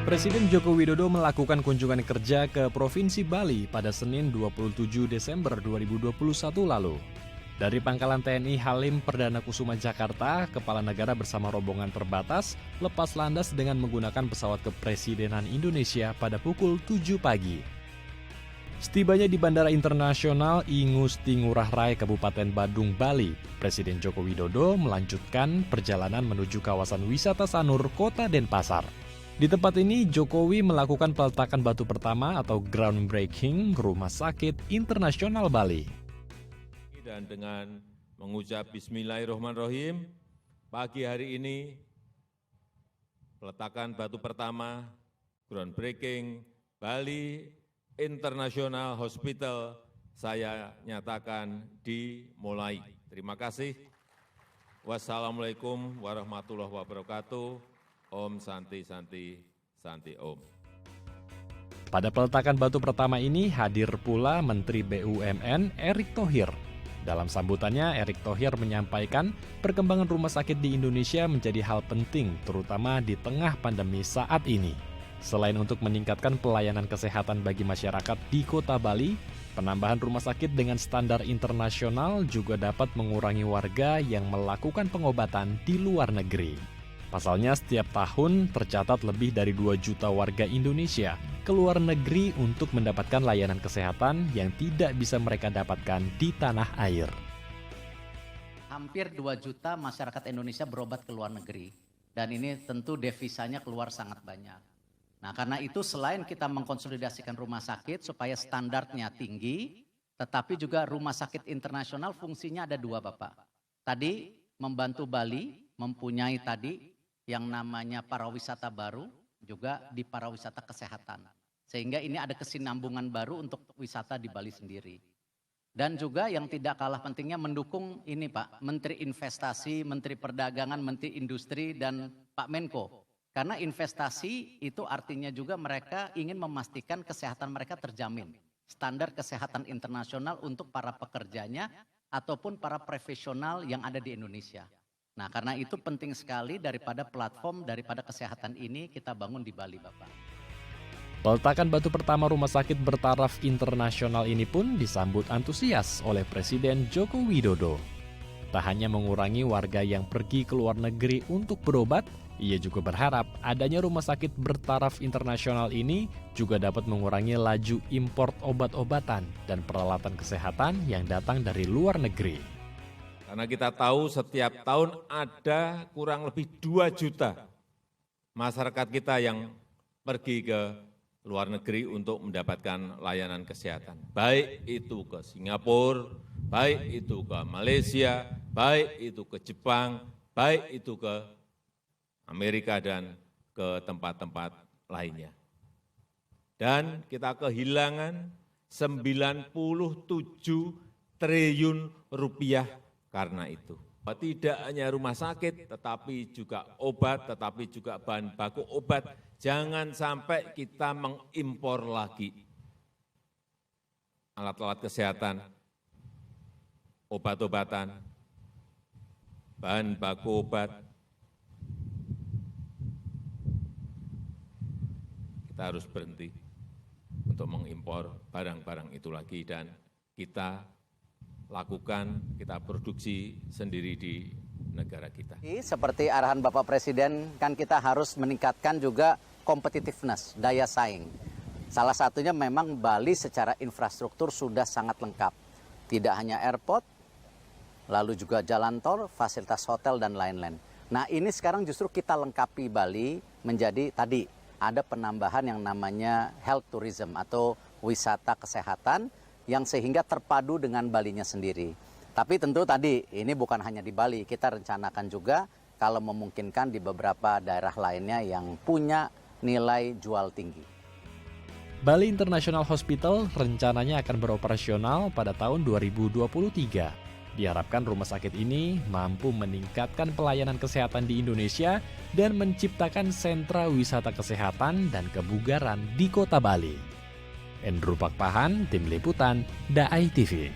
Presiden Joko Widodo melakukan kunjungan kerja ke Provinsi Bali pada Senin 27 Desember 2021 lalu. Dari Pangkalan TNI Halim Perdana Kusuma Jakarta, Kepala Negara bersama rombongan terbatas lepas landas dengan menggunakan pesawat kepresidenan Indonesia pada pukul 7 pagi. Setibanya di Bandara Internasional I Ngusti Ngurah Rai, Kabupaten Badung, Bali, Presiden Joko Widodo melanjutkan perjalanan menuju kawasan wisata Sanur, Kota Denpasar. Di tempat ini, Jokowi melakukan peletakan batu pertama atau groundbreaking Rumah Sakit Internasional Bali. Dan dengan mengucap Bismillahirrahmanirrahim, pagi hari ini peletakan batu pertama groundbreaking Bali International Hospital saya nyatakan dimulai. Terima kasih. Wassalamualaikum warahmatullahi wabarakatuh. Om Santi Santi Santi Om. Pada peletakan batu pertama ini hadir pula Menteri BUMN Erick Thohir. Dalam sambutannya, Erick Thohir menyampaikan perkembangan rumah sakit di Indonesia menjadi hal penting, terutama di tengah pandemi saat ini. Selain untuk meningkatkan pelayanan kesehatan bagi masyarakat di Kota Bali, penambahan rumah sakit dengan standar internasional juga dapat mengurangi warga yang melakukan pengobatan di luar negeri. Pasalnya, setiap tahun tercatat lebih dari 2 juta warga Indonesia ke luar negeri untuk mendapatkan layanan kesehatan yang tidak bisa mereka dapatkan di tanah air. Hampir 2 juta masyarakat Indonesia berobat ke luar negeri. Dan ini tentu devisanya keluar sangat banyak. Nah, karena itu selain kita mengkonsolidasikan rumah sakit supaya standarnya tinggi, tetapi juga rumah sakit internasional fungsinya ada 2, Bapak. Tadi membantu Bali mempunyai tadi yang namanya parawisata baru, juga di parawisata kesehatan. Sehingga ini ada kesinambungan baru untuk wisata di Bali sendiri. Dan juga yang tidak kalah pentingnya mendukung ini Pak, Menteri Investasi, Menteri Perdagangan, Menteri Industri, dan Pak Menko. Karena investasi itu artinya juga mereka ingin memastikan kesehatan mereka terjamin. Standar kesehatan internasional untuk para pekerjanya ataupun para profesional yang ada di Indonesia. Nah, karena itu penting sekali daripada platform daripada kesehatan ini kita bangun di Bali, Bapak. Peletakan batu pertama rumah sakit bertaraf internasional ini pun disambut antusias oleh Presiden Joko Widodo. Tak hanya mengurangi warga yang pergi ke luar negeri untuk berobat, ia juga berharap adanya rumah sakit bertaraf internasional ini juga dapat mengurangi laju impor obat-obatan dan peralatan kesehatan yang datang dari luar negeri. Karena kita tahu setiap tahun ada kurang lebih 2 juta masyarakat kita yang pergi ke luar negeri untuk mendapatkan layanan kesehatan. Baik itu ke Singapura, baik itu ke Malaysia, baik itu ke Jepang, baik itu ke Amerika dan ke tempat-tempat lainnya. Dan kita kehilangan 97 triliun rupiah karena itu. Tidak hanya rumah sakit, tetapi juga obat, tetapi juga bahan baku obat. Jangan sampai kita mengimpor lagi alat-alat kesehatan, obat-obatan, bahan baku obat. Kita harus berhenti untuk mengimpor barang-barang itu lagi dan kita lakukan, kita produksi sendiri di negara kita. Seperti arahan Bapak Presiden, kan kita harus meningkatkan juga competitiveness, daya saing. Salah satunya memang Bali secara infrastruktur sudah sangat lengkap. Tidak hanya airport, lalu juga jalan tol, fasilitas hotel, dan lain-lain. Nah, ini sekarang justru kita lengkapi Bali menjadi tadi ada penambahan yang namanya health tourism atau wisata kesehatan, yang sehingga terpadu dengan Balinya sendiri. Tapi tentu tadi ini bukan hanya di Bali, kita rencanakan juga kalau memungkinkan di beberapa daerah lainnya yang punya nilai jual tinggi. Bali International Hospital rencananya akan beroperasional pada tahun 2023. Diharapkan rumah sakit ini mampu meningkatkan pelayanan kesehatan di Indonesia dan menciptakan sentra wisata kesehatan dan kebugaran di Kota Bali. Endru Pakpahan, Tim Liputan, DAI TV.